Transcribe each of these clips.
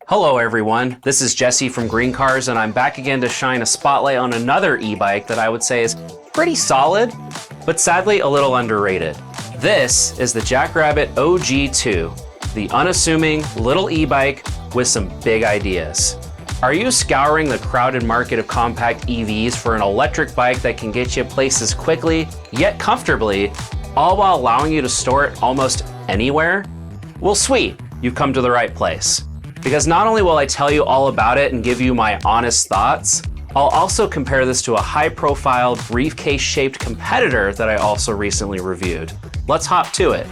Hello everyone, this is Jesse from GreenCars and I'm back again to shine a spotlight on another e-bike that I would say is pretty solid, but sadly a little underrated. This is the JackRabbit OG2, the unassuming little e-bike with some big ideas. Are you scouring the crowded market of compact EVs for an electric bike that can get you places quickly, yet comfortably, all while allowing you to store it almost anywhere? Well, sweet, you've come to the right place. Because not only will I tell you all about it and give you my honest thoughts, I'll also compare this to a high-profile briefcase-shaped competitor that I also recently reviewed. Let's hop to it.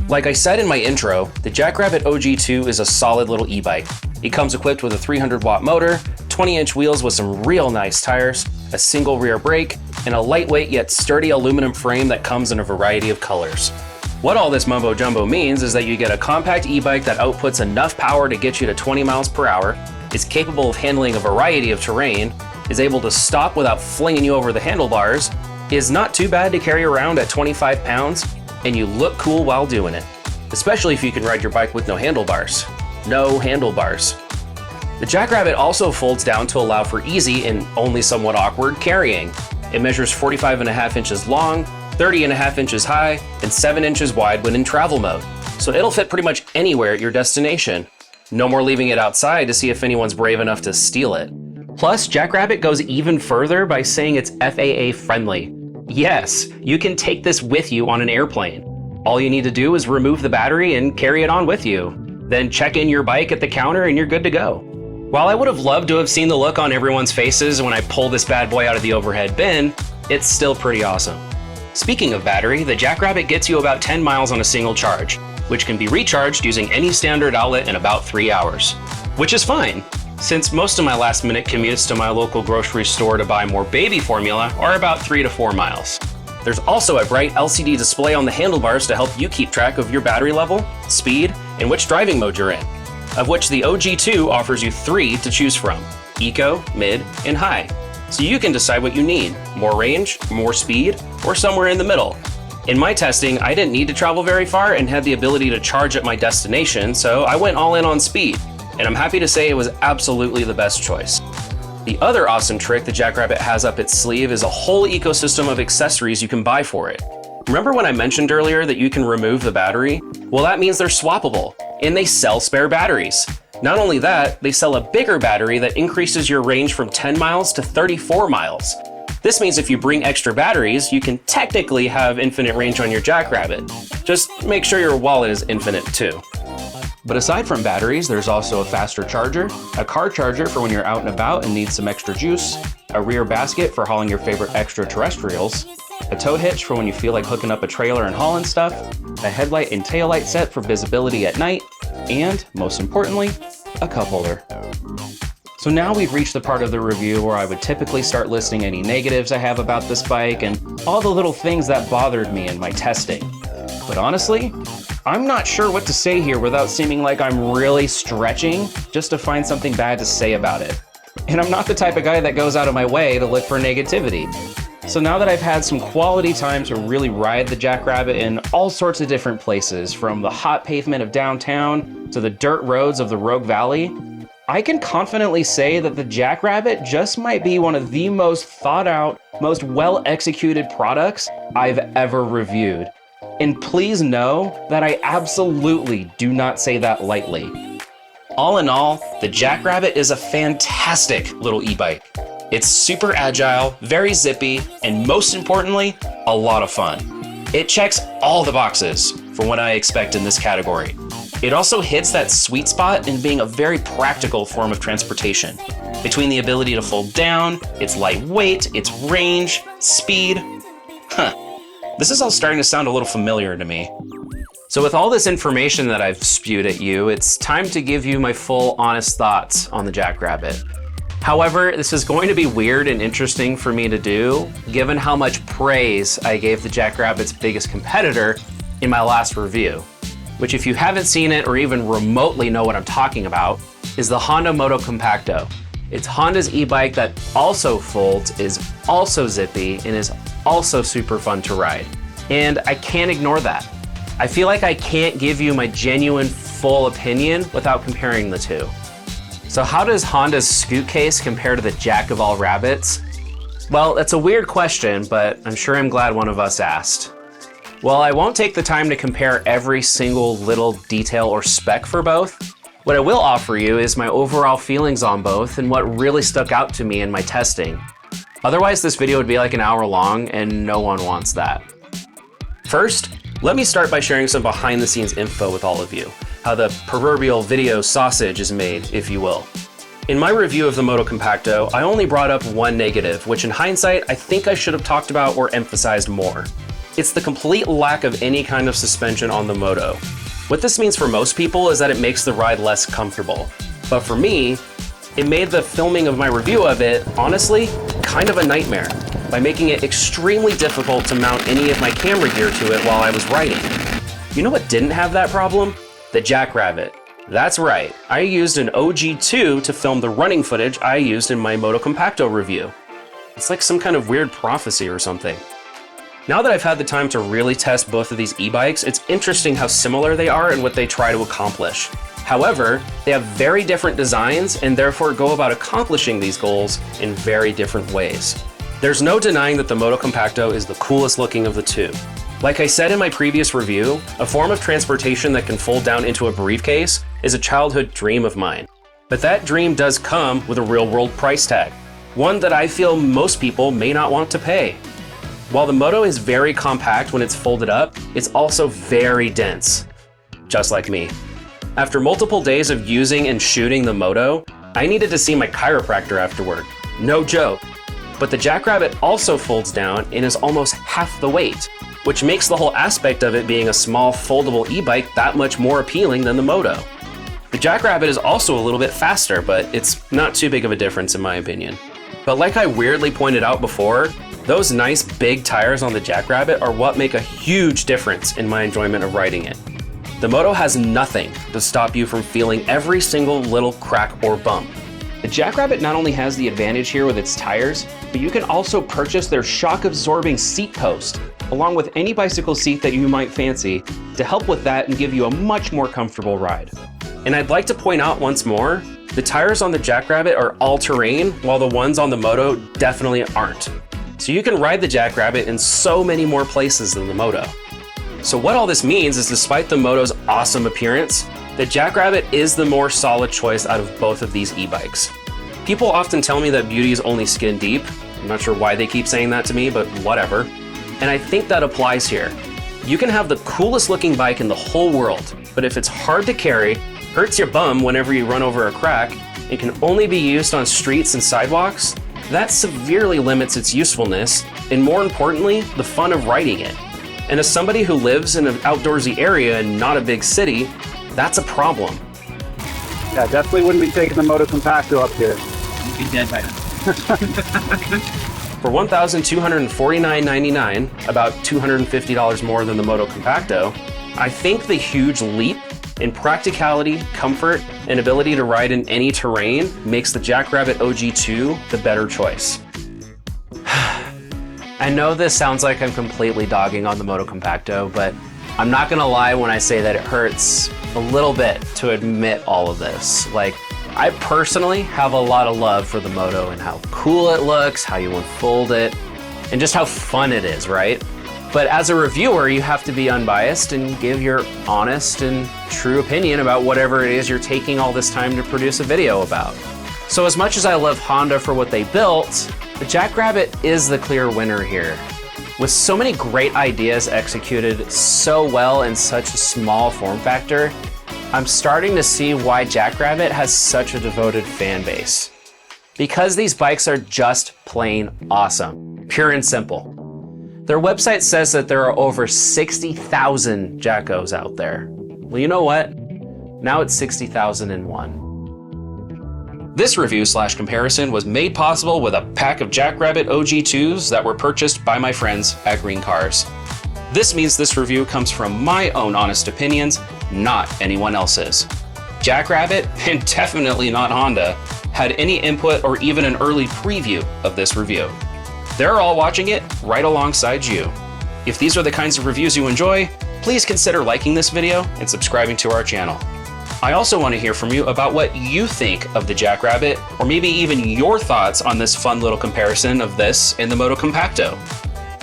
Like I said in my intro, the JackRabbit OG2 is a solid little e-bike. It comes equipped with a 300-watt motor, 20-inch wheels with some real nice tires, a single rear brake, and a lightweight yet sturdy aluminum frame that comes in a variety of colors. What all this mumbo jumbo means is that you get a compact e-bike that outputs enough power to get you to 20 miles per hour, is capable of handling a variety of terrain, is able to stop without flinging you over the handlebars, is not too bad to carry around at 25 pounds, and you look cool while doing it. Especially if you can ride your bike with no handlebars. No handlebars. The JackRabbit also folds down to allow for easy and only somewhat awkward carrying. It measures 45.5 inches long, 30.5 inches high, and 7 inches wide when in travel mode. So it'll fit pretty much anywhere at your destination. No more leaving it outside to see if anyone's brave enough to steal it. Plus, JackRabbit goes even further by saying it's FAA friendly. Yes, you can take this with you on an airplane. All you need to do is remove the battery and carry it on with you. Then check in your bike at the counter and you're good to go. While I would have loved to have seen the look on everyone's faces when I pull this bad boy out of the overhead bin, it's still pretty awesome. Speaking of battery, the JackRabbit gets you about 10 miles on a single charge, which can be recharged using any standard outlet in about 3 hours. Which is fine, since most of my last-minute commutes to my local grocery store to buy more baby formula are about 3 to 4 miles. There's also a bright LCD display on the handlebars to help you keep track of your battery level, speed, and which driving mode you're in, of which the OG2 offers you 3 to choose from: Eco, Mid, and High. So you can decide what you need: more range, more speed, or somewhere in the middle. In my testing, I didn't need to travel very far and had the ability to charge at my destination, so I went all in on speed, and I'm happy to say it was absolutely the best choice. The other awesome trick the JackRabbit has up its sleeve is a whole ecosystem of accessories you can buy for it. Remember when I mentioned earlier that you can remove the battery? Well, that means they're swappable, and they sell spare batteries. Not only that, they sell a bigger battery that increases your range from 10 miles to 34 miles. This means if you bring extra batteries, you can technically have infinite range on your JackRabbit. Just make sure your wallet is infinite too. But aside from batteries, there's also a faster charger, a car charger for when you're out and about and need some extra juice, a rear basket for hauling your favorite extraterrestrials, a tow hitch for when you feel like hooking up a trailer and hauling stuff, a headlight and taillight set for visibility at night, and, most importantly, a cup holder. So now we've reached the part of the review where I would typically start listing any negatives I have about this bike and all the little things that bothered me in my testing. But honestly, I'm not sure what to say here without seeming like I'm really stretching just to find something bad to say about it. And I'm not the type of guy that goes out of my way to look for negativity. So now that I've had some quality time to really ride the JackRabbit in all sorts of different places, from the hot pavement of downtown to the dirt roads of the Rogue Valley, I can confidently say that the JackRabbit just might be one of the most thought out, most well-executed products I've ever reviewed. And please know that I absolutely do not say that lightly. All in all, the JackRabbit is a fantastic little e-bike. It's super agile, very zippy, and most importantly, a lot of fun. It checks all the boxes for what I expect in this category. It also hits that sweet spot in being a very practical form of transportation. Between the ability to fold down, its lightweight, its range, speed. This is all starting to sound a little familiar to me. So with all this information that I've spewed at you, it's time to give you my full honest thoughts on the JackRabbit. However, this is going to be weird and interesting for me to do, given how much praise I gave the JackRabbit's biggest competitor in my last review, which, if you haven't seen it or even remotely know what I'm talking about, is the Honda Motocompacto. It's Honda's e-bike that also folds, is also zippy, and is also super fun to ride. And I can't ignore that. I feel like I can't give you my genuine full opinion without comparing the two. So how does Honda's Scoot case compare to the Jack of all rabbits? Well, that's a weird question, but I'm sure I'm glad one of us asked. Well, I won't take the time to compare every single little detail or spec for both. What I will offer you is my overall feelings on both and what really stuck out to me in my testing. Otherwise, this video would be like an hour long, and no one wants that. First, let me start by sharing some behind the scenes info with all of you, how the proverbial video sausage is made, if you will. In my review of the Motocompacto, I only brought up one negative, which in hindsight, I think I should have talked about or emphasized more. It's the complete lack of any kind of suspension on the Moto. What this means for most people is that it makes the ride less comfortable. But for me, it made the filming of my review of it, honestly, kind of a nightmare, by making it extremely difficult to mount any of my camera gear to it while I was riding. You know what didn't have that problem? The JackRabbit. That's right, I used an OG2 to film the running footage I used in my Motocompacto review. It's like some kind of weird prophecy or something. Now that I've had the time to really test both of these e-bikes, it's interesting how similar they are and what they try to accomplish. However, they have very different designs and therefore go about accomplishing these goals in very different ways. There's no denying that the Motocompacto is the coolest looking of the two. Like I said in my previous review, a form of transportation that can fold down into a briefcase is a childhood dream of mine. But that dream does come with a real-world price tag, one that I feel most people may not want to pay. While the Moto is very compact when it's folded up, it's also very dense, just like me. After multiple days of using and shooting the Moto, I needed to see my chiropractor afterward. No joke. But the JackRabbit also folds down and is almost half the weight, which makes the whole aspect of it being a small foldable e-bike that much more appealing than the Moto. The JackRabbit is also a little bit faster, but it's not too big of a difference in my opinion. But like I weirdly pointed out before, those nice big tires on the JackRabbit are what make a huge difference in my enjoyment of riding it. The Moto has nothing to stop you from feeling every single little crack or bump. The JackRabbit not only has the advantage here with its tires, but you can also purchase their shock-absorbing seat post, along with any bicycle seat that you might fancy, to help with that and give you a much more comfortable ride. And I'd like to point out once more, the tires on the JackRabbit are all-terrain, while the ones on the Moto definitely aren't. So you can ride the JackRabbit in so many more places than the Moto. So what all this means is despite the Moto's awesome appearance, the JackRabbit is the more solid choice out of both of these e-bikes. People often tell me that beauty is only skin deep. I'm not sure why they keep saying that to me, but whatever. And I think that applies here. You can have the coolest looking bike in the whole world, but if it's hard to carry, hurts your bum whenever you run over a crack, and can only be used on streets and sidewalks, that severely limits its usefulness, and more importantly, the fun of riding it. And as somebody who lives in an outdoorsy area and not a big city, that's a problem. Yeah, definitely wouldn't be taking the Motocompacto up here. You'd be dead by now. For $1,249.99, about $250 more than the Motocompacto, I think the huge leap in practicality, comfort, and ability to ride in any terrain makes the JackRabbit OG2 the better choice. I know this sounds like I'm completely dogging on the Motocompacto, but I'm not gonna lie when I say that it hurts a little bit to admit all of this. Like, I personally have a lot of love for the Moto and how cool it looks, how you unfold it, and just how fun it is, right? But as a reviewer, you have to be unbiased and give your honest and true opinion about whatever it is you're taking all this time to produce a video about. So as much as I love Honda for what they built, the JackRabbit is the clear winner here. With so many great ideas executed so well in such a small form factor, I'm starting to see why JackRabbit has such a devoted fan base. Because these bikes are just plain awesome, pure and simple. Their website says that there are over 60,000 Jackos out there. Well, you know what? Now it's 60,001. This review/comparison was made possible with a pack of JackRabbit OG2s that were purchased by my friends at GreenCars. This means this review comes from my own honest opinions, not anyone else's. JackRabbit, and definitely not Honda, had any input or even an early preview of this review. They're all watching it right alongside you. If these are the kinds of reviews you enjoy, please consider liking this video and subscribing to our channel. I also want to hear from you about what you think of the JackRabbit, or maybe even your thoughts on this fun little comparison of this and the Motocompacto.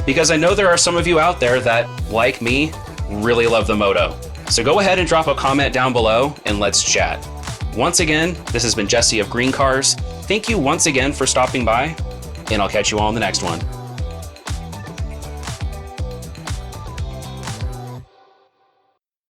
Because I know there are some of you out there that, like me, really love the Moto. So go ahead and drop a comment down below and let's chat. Once again, this has been Jesse of GreenCars. Thank you once again for stopping by, and I'll catch you all in the next one.